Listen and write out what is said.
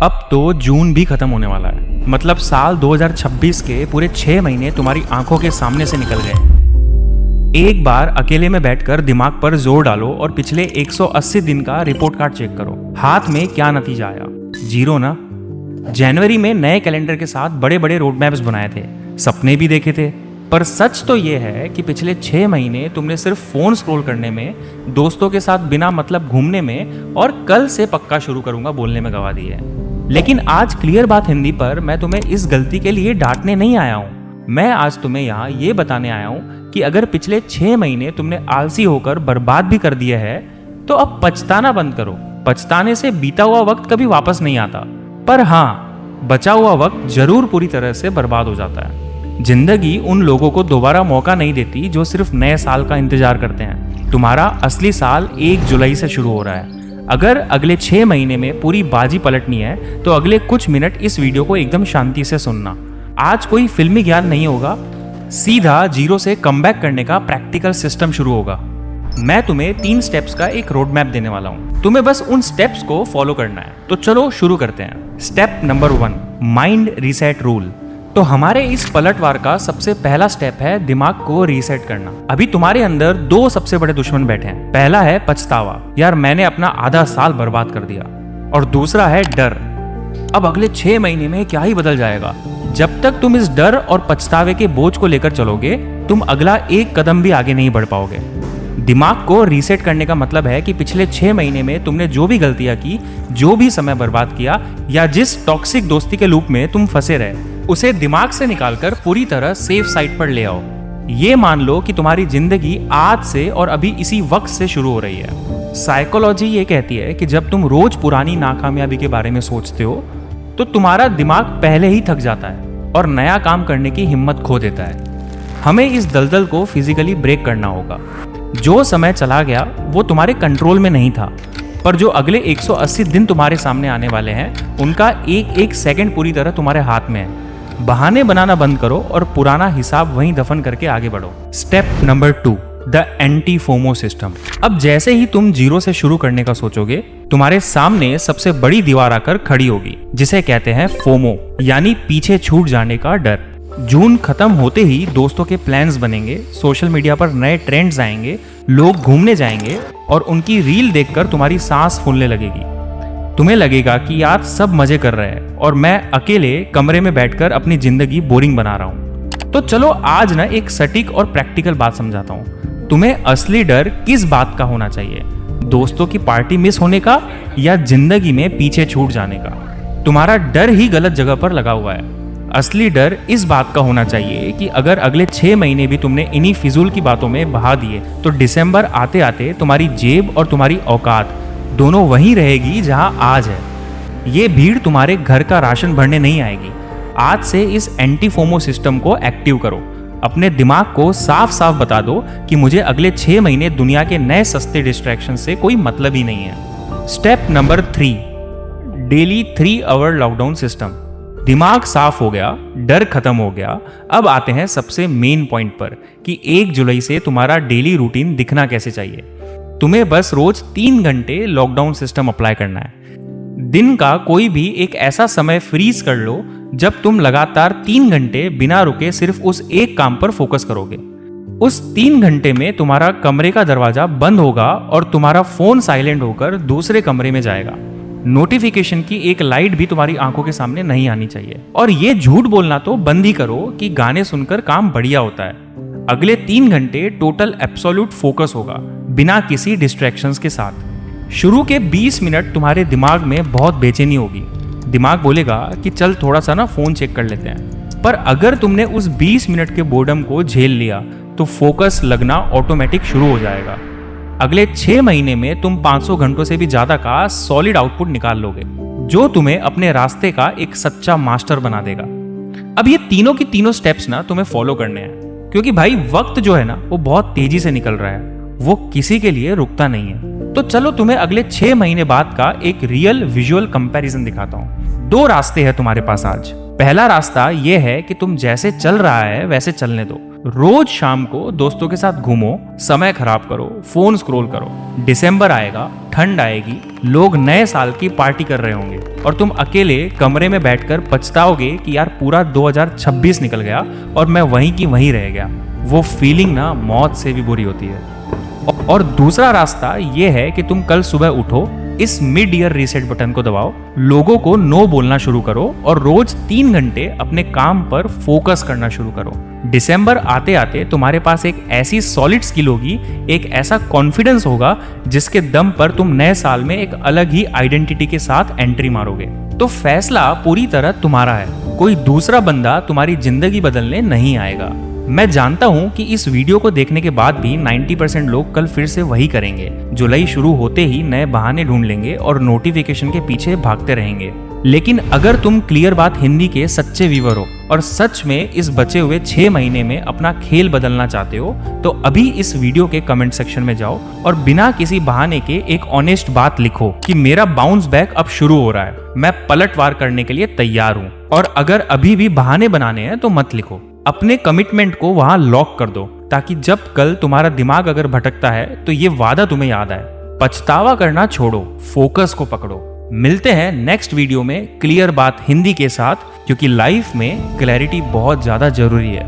अब तो जून भी खत्म होने वाला है, मतलब साल 2026 के पूरे 6 महीने तुम्हारी आंखों के सामने से निकल गए। एक बार अकेले में बैठकर दिमाग पर जोर डालो और पिछले 180 दिन का रिपोर्ट कार्ड चेक करो। हाथ में क्या नतीजा आया? जीरो ना। जनवरी में नए कैलेंडर के साथ बड़े बड़े रोड मैप्स बनाए थे, सपने भी देखे थे, पर सच तो ये है कि पिछले 6 महीने तुमने सिर्फ फोन स्क्रॉल करने में, दोस्तों के साथ बिना मतलब घूमने में और कल से पक्का शुरू करूंगा बोलने में गवा दी है। लेकिन आज क्लियर बात हिंदी पर मैं तुम्हें इस गलती के लिए डांटने नहीं आया हूँ। मैं आज तुम्हें यहाँ ये बताने आया हूँ कि अगर पिछले 6 महीने तुमने आलसी होकर बर्बाद भी कर दिया है तो अब पछताना बंद करो। पछताने से बीता हुआ वक्त कभी वापस नहीं आता, पर हाँ, बचा हुआ वक्त जरूर पूरी तरह से बर्बाद हो जाता है। जिंदगी उन लोगों को दोबारा मौका नहीं देती जो सिर्फ नए साल का इंतजार करते हैं। तुम्हारा असली साल 1 जुलाई से शुरू हो रहा है। अगर अगले 6 महीने में पूरी बाजी पलटनी है तो अगले कुछ मिनट इस वीडियो को एकदम शांति से सुनना। आज कोई फिल्मी ज्ञान नहीं होगा, सीधा जीरो से कमबैक करने का प्रैक्टिकल सिस्टम शुरू होगा। मैं तुम्हें 3 स्टेप्स का एक रोड मैप देने वाला हूँ, तुम्हें बस उन स्टेप्स को फॉलो करना है। तो चलो शुरू करते हैं। Step number 1, mind reset rule. तो हमारे इस पलटवार का सबसे पहला स्टेप है दिमाग को रीसेट करना। अभी तुम्हारे अंदर 2 सबसे बड़े दुश्मन बैठे हैं। पहला है पछतावा, यार मैंने अपना आधा साल बर्बाद कर दिया, और दूसरा है डर, अब अगले 6 महीने में क्या ही बदल जाएगा। जब तक तुम इस डर और पछतावे के बोझ को लेकर चलोगे, तुम अगला एक कदम भी आगे नहीं बढ़ पाओगे। दिमाग को रीसेट करने का मतलब है कि पिछले 6 महीने में तुमने जो भी गलतियां की, जो भी समय बर्बाद किया, या जिस टॉक्सिक दोस्ती के लूप में तुम फंसे रहे, उसे दिमाग से निकालकर पूरी तरह सेफ साइड पर ले आओ। ये मान लो कि तुम्हारी जिंदगी आज से और अभी इसी वक्त से शुरू हो रही है। साइकोलॉजी ये कहती है कि जब तुम रोज पुरानी नाकामयाबी के बारे में सोचते हो तो तुम्हारा दिमाग पहले ही थक जाता है और नया काम करने की हिम्मत खो देता है। हमें इस दलदल को फिजिकली ब्रेक करना होगा। जो समय चला गया वो तुम्हारे कंट्रोल में नहीं था, पर जो अगले 180 दिन तुम्हारे सामने आने वाले हैं उनका एक एक सेकंड पूरी तरह तुम्हारे हाथ में है। बहाने बनाना बंद करो और पुराना हिसाब वहीं दफन करके आगे बढ़ो। Step number 2, the anti FOMO system. अब जैसे ही तुम जीरो से शुरू करने का सोचोगे, तुम्हारे सामने सबसे बड़ी दीवार आकर खड़ी होगी, जिसे कहते हैं फोमो, यानी पीछे छूट जाने का डर। जून खत्म होते ही दोस्तों के प्लान्स बनेंगे, सोशल मीडिया पर नए ट्रेंड्स आएंगे, लोग घूमने जाएंगे और उनकी रील देखकर तुम्हारी सांस फूलने लगेगी। तुम्हें लगेगा कि यार सब मजे कर रहे हैं और मैं अकेले कमरे में बैठकर अपनी जिंदगी बोरिंग बना रहा हूँ। तो चलो आज ना एक सटीक और प्रैक्टिकल बात समझाता हूँ। तुम्हें असली डर किस बात का होना चाहिए? दोस्तों की पार्टी मिस होने का या जिंदगी में पीछे छूट जाने का? तुम्हारा डर ही गलत जगह पर लगा हुआ है। असली डर इस बात का होना चाहिए कि अगर अगले 6 महीने भी तुमने इन्हीं फिजूल की बातों में बहा दिए तो दिसंबर आते आते तुम्हारी जेब और तुम्हारी औकात दोनों वहीं रहेगी जहां आज है। ये भीड़ तुम्हारे घर का राशन भरने नहीं आएगी। आज से इस एंटी फोमो सिस्टम को एक्टिव करो। अपने दिमाग को साफ साफ बता दो कि मुझे अगले 6 महीने दुनिया के नए सस्ते डिस्ट्रैक्शन से कोई मतलब ही नहीं है। Step number 3, daily 3 hour lockdown system. दिमाग साफ हो गया, डर खत्म हो गया। अब आते हैं सबसे मेन पॉइंट पर कि 1 जुलाई से तुम्हारा डेली रूटीन दिखना कैसे चाहिए। तुम्हें बस रोज 3 घंटे लॉकडाउन सिस्टम अप्लाई करना है। दिन का कोई भी एक ऐसा समय फ्रीज कर लो जब तुम लगातार 3 घंटे बिना रुके सिर्फ उस एक काम पर फोकस करोगे। उस 3 घंटे में तुम्हारा कमरे का दरवाजा बंद होगा और तुम्हारा फोन साइलेंट होकर दूसरे कमरे में जाएगा। नोटिफिकेशन की एक लाइट भी तुम्हारी आंखों के सामने नहीं आनी चाहिए। और ये झूठ बोलना तो बंद ही करो कि गाने सुनकर काम बढ़िया होता है। अगले 3 घंटे टोटल एब्सोल्यूट फोकस होगा, बिना किसी डिस्ट्रैक्शंस के साथ। शुरू के 20 मिनट तुम्हारे दिमाग में बहुत बेचैनी होगी। दिमाग बोलेगा कि चल थोड़ा सा ना फोन चेक कर लेते हैं, पर अगर तुमने उस 20 मिनट के बोर्डम को झेल लिया तो फोकस लगना ऑटोमेटिक शुरू हो जाएगा। अगले 6 महीने में तुम 500 घंटों से भी ज्यादा का सॉलिड आउटपुट निकाल लोगे, जो तुम्हें अपने रास्ते का एक सच्चा मास्टर बना देगा। अब ये तीनों की तीनों स्टेप्स ना तुम्हें फॉलो करने हैं, क्योंकि भाई वक्त जो है ना वो बहुत तेजी से निकल रहा है, वो किसी के लिए रुकता नहीं है। तो चलो तुम्हें अगले 6 महीने बाद का एक रियल विजुअल कंपैरिजन दिखाता हूँ। 2 रास्ते हैं तुम्हारे पास आज। पहला रास्ता ये है कि तुम जैसे चल रहा है वैसे चलने दो, रोज शाम को दोस्तों के साथ घूमो, समय खराब करो, फोन स्क्रॉल करो। दिसंबर आएगा, ठंड आएगी, लोग नए साल की पार्टी कर रहे होंगे और तुम अकेले कमरे में बैठकर पछताओगे कि यार पूरा 2026 निकल गया और मैं वहीं की वहीं रह गया। वो फीलिंग ना मौत से भी बुरी होती है। और दूसरा रास्ता ये है कि तुम कल सुबह उठो, इस मिड ईयर रीसेट बटन को दबाओ, लोगों को नो बोलना शुरू करो और रोज 3 घंटे अपने काम पर फोकस करना शुरू करो। दिसंबर आते आते तुम्हारे पास एक ऐसी सॉलिड स्किल होगी, एक ऐसा कॉन्फिडेंस होगा जिसके दम पर तुम नए साल में एक अलग ही आइडेंटिटी के साथ एंट्री मारोगे। तो फैसला पूरी तरह तुम्हारा है, कोई दूसरा बंदा तुम्हारी जिंदगी बदलने नहीं आएगा। मैं जानता हूं कि इस वीडियो को देखने के बाद भी 90% लोग कल फिर से वही करेंगे। जुलाई शुरू होते ही नए बहाने ढूंढ लेंगे और नोटिफिकेशन के पीछे भागते रहेंगे। लेकिन अगर तुम क्लियर बात हिंदी के सच्चे व्यूअर हो और सच में इस बचे हुए 6 महीने में अपना खेल बदलना चाहते हो, तो अभी इस वीडियो के कमेंट सेक्शन में जाओ और बिना किसी बहाने के एक ऑनेस्ट बात लिखो कि मेरा बाउंस बैक अब शुरू हो रहा है, मैं पलटवार करने के लिए तैयार हूं। और अगर अभी भी बहाने बनाने हैं तो मत लिखो, अपने कमिटमेंट को वहां लॉक कर दो, ताकि जब कल तुम्हारा दिमाग अगर भटकता है तो ये वादा तुम्हें याद आए। पछतावा करना छोड़ो, फोकस को पकड़ो। मिलते हैं नेक्स्ट वीडियो में क्लियर बात हिंदी के साथ, क्योंकि लाइफ में क्लैरिटी बहुत ज्यादा जरूरी है।